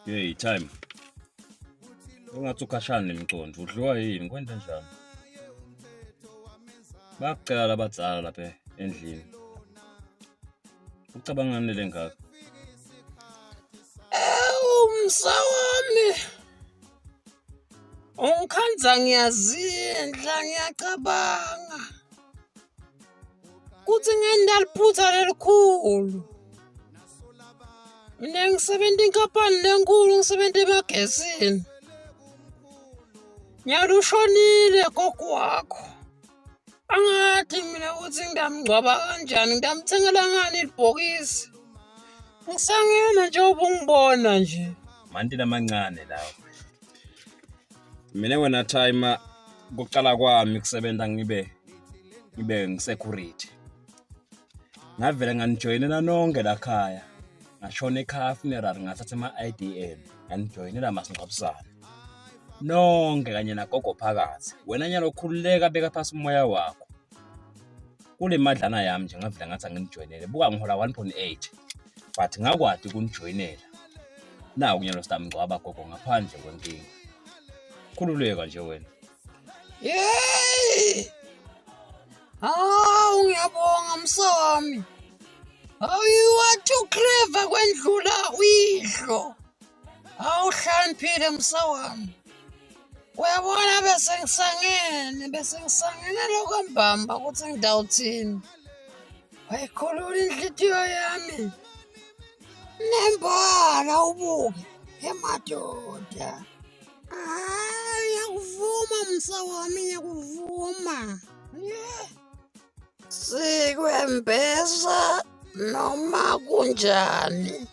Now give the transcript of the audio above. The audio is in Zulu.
Hey time. Ungathi ukhashana nemicondo, udliwa yini kwenta njani? Bayakucela abadzala lapha endlini. Ucabangani lengaka? Msawami. Ungikhandza ngiyazindla ngiyacabanga. Kuthi ngendaliphutha lelikhulu. Mina ngisebenza inkampani lenkulu ngisebenza emagesini. Ngiyalushonile gogo wakho. Angathi mina ukuthi ngidamgcwaba kanjani ngidamthengela ngani ibhokisi. Ngisangena nje ubungibona nje. Manti lamancane lawo. Mina wena time kuqala kwami kusebenza ngibe ngisecurity. Ngavela nganijoyinela nonke la khaya. Ngashona ekhaya funeral ngathatha ama-IDN nganijoyinela masingcwabisana. Nonke kanye nagogo phakathi. Wena nyalo khululeka beka phasi umoya wakho. Kule madlana yami nje ngavela ngathi anginijoyinele. Buka ngihola 1.8 but ngakwadi ukunijoyinela. Nawu kunyalo sitamgcwaba gogo ngaphandle kwenkinga. Khululeka nje wena. Yey! Ngiyabonga msawami. You are too clever kwendlula uyihlo. Uhlaniphile msawami. Uyabona bese ngisangene lokambamba ukuthi ngidawuthini. Wayikhulula inhliziyo yami. Nembala ubuke emadoda. Ngiyakuvuma msawami ngiyakuvuma. Sikwembesa noma kunjani.